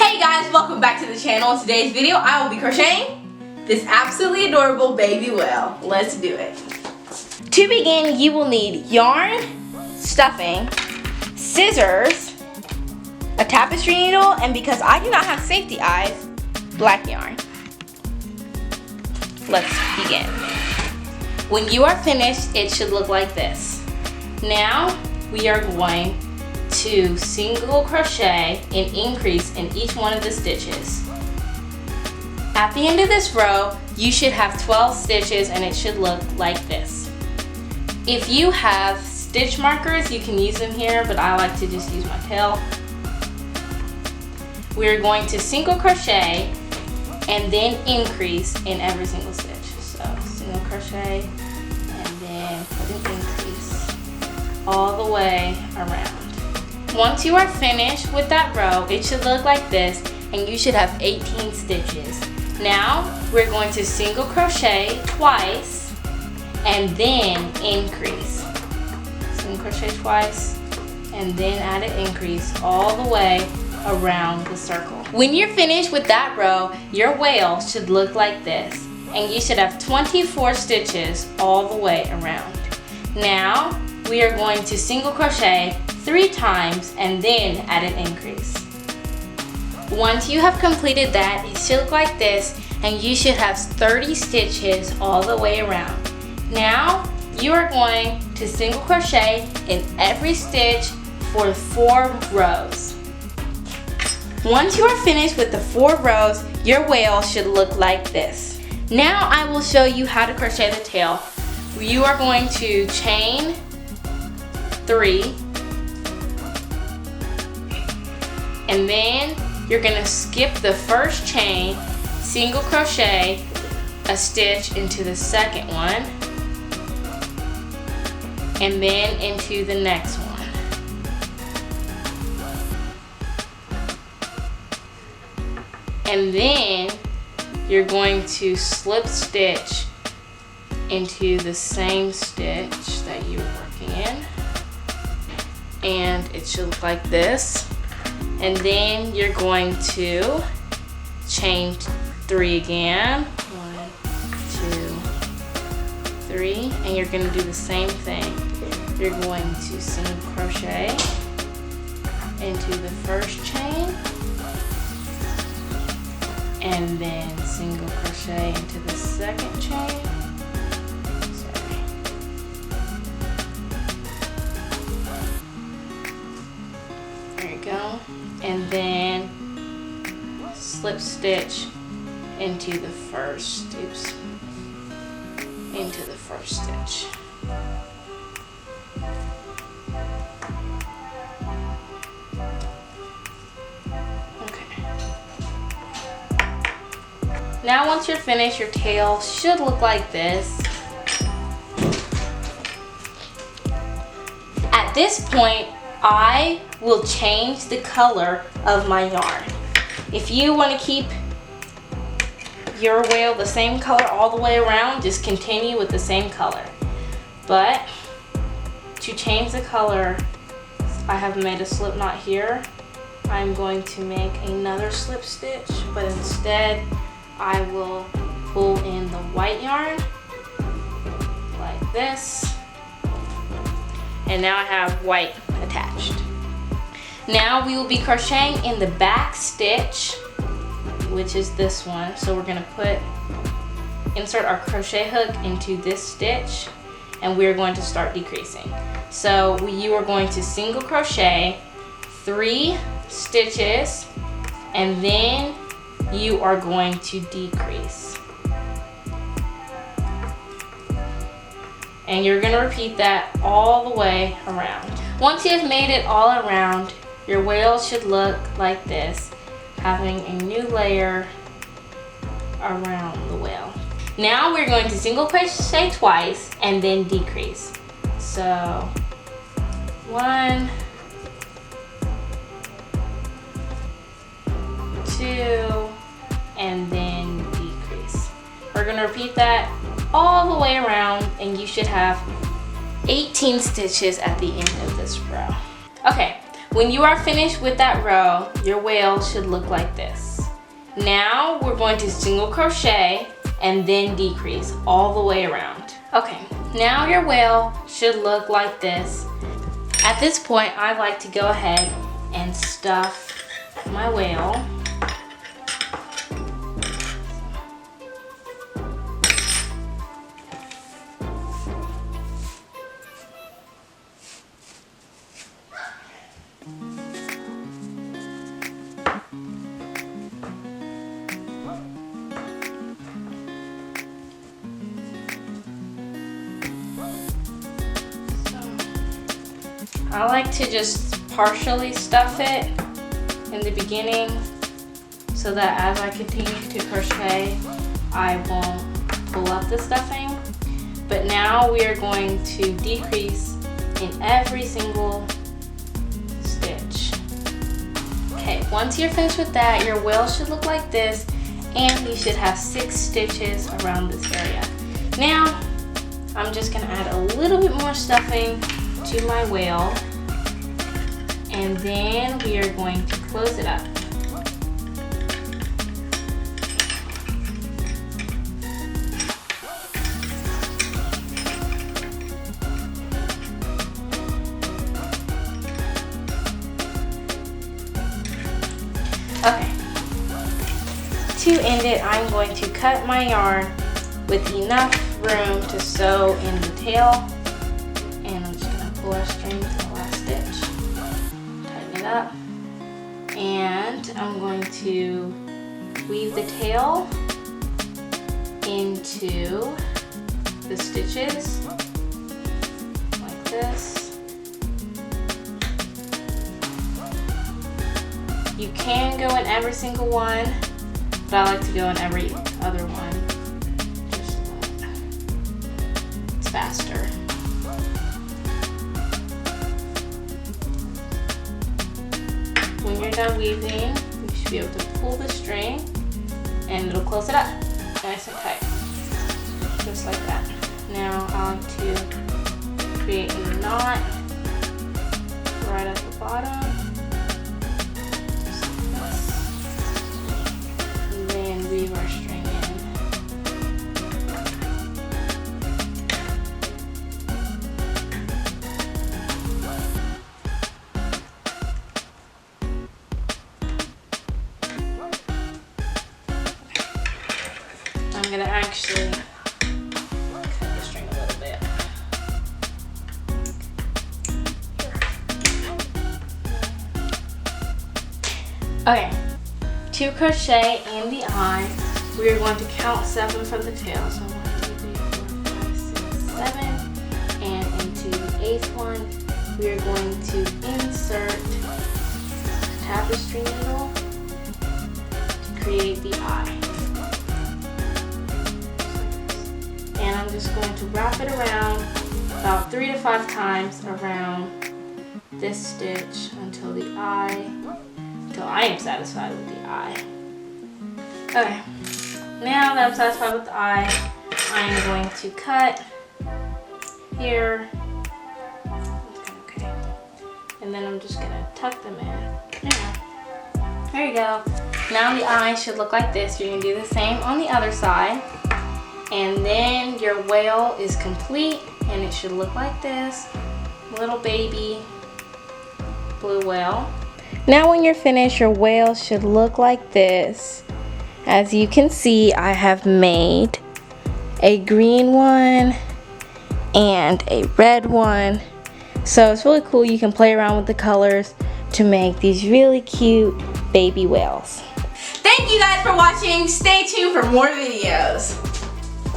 Hey guys, welcome back to the channel. In today's video, I will be crocheting this absolutely adorable baby whale. Let's do it. To begin, you will need yarn, stuffing, scissors, a tapestry needle, and because I do not have safety eyes, black yarn. Let's begin. When you are finished, it should look like this. Now, we are going to single crochet and increase in each one of the stitches. At the end of this row, you should have 12 stitches and it should look like this. If you have stitch markers, you can use them here, but I like to just use my tail. We're going to single crochet and then increase in every single stitch. So single crochet and then put an increase all the way around. Once you are finished with that row, it should look like this and you should have 18 stitches. Now we're going to single crochet twice and then increase. Single crochet twice and then add an increase all the way around the circle. When you're finished with that row, your whale should look like this and you should have 24 stitches all the way around. Now we are going to single crochet 3 times and then add an increase. Once you have completed that, it should look like this and you should have 30 stitches all the way around. Now you are going to single crochet in every stitch for 4 rows. Once you are finished with the 4 rows, your whale should look like this. Now I will show you how to crochet the tail. You are going to chain 3 and then you're going to skip the first chain, single crochet a stitch into the second one and then into the next one. And then you're going to slip stitch into the same stitch that you were working in, and it should look like this. And then you're going to chain 3 again, 1, 2, 3, and you're going to do the same thing. You're going to single crochet into the first chain and then single crochet into the second chain. There you go. And then slip stitch into the first, into the first stitch. Okay. Now once you're finished, your tail should look like this. At this point, I will change the color of my yarn. If you want to keep your whale the same color all the way around, just continue with the same color. But to change the color, I have made a slip knot here. I'm going to make another slip stitch, but instead I will pull in the white yarn like this. And now I have white attached. Now we will be crocheting in the back stitch, which is this one. So we're going to insert our crochet hook into this stitch and we're going to start decreasing. So you are going to single crochet 3 stitches and then you are going to decrease. And you're going to repeat that all the way around. Once you have made it all around, your whale should look like this, having a new layer around the whale. Now we're going to single crochet twice and then decrease. So 1, 2, and then decrease. We're going to repeat that all the way around and you should have 18 stitches at the end of this row. Okay, When you are finished with that row, your whale should look like this. Now we're going to single crochet and then decrease all the way around. Okay, now your whale should look like this. At this point, I like to go ahead and stuff my whale. I like to just partially stuff it in the beginning so that as I continue to crochet, I won't pull up the stuffing. But now we are going to decrease in every single stitch. Okay, once you're finished with that, your whale should look like this, and you should have 6 stitches around this area. Now, I'm just gonna add a little bit more stuffing to my whale, and then we are going to close it up. Okay, to end it, I'm going to cut my yarn with enough room to sew in the tail. Pull our string to the last stitch, tighten it up, and I'm going to weave the tail into the stitches like this. You can go in every single one, but I like to go in every other one, just it's faster. When you're done weaving, you should be able to pull the string and it'll close it up nice and tight, just like that. Now I like to create a knot right at the bottom, just like this, and then weave our string in. I'm gonna actually cut the string a little bit. Okay, to crochet in the eye, we are going to count 7 from the tail. So 1, 2, 3, 4, 5, 6, 7, and into the 8th one, we are going to insert a tapestry needle to create the eye. And I'm just going to wrap it around about 3 to 5 times around this stitch until I am satisfied with the eye. Okay, now that I'm satisfied with the eye, I'm going to cut here. Okay, and then I'm just gonna tuck them in. There you go. Now the eye should look like this. You're gonna do the same on the other side. And then your whale is complete, and it should look like this. Little baby blue whale. Now when you're finished, your whale should look like this. As you can see, I have made a green one and a red one. So it's really cool. You can play around with the colors to make these really cute baby whales. Thank you guys for watching. Stay tuned for more videos.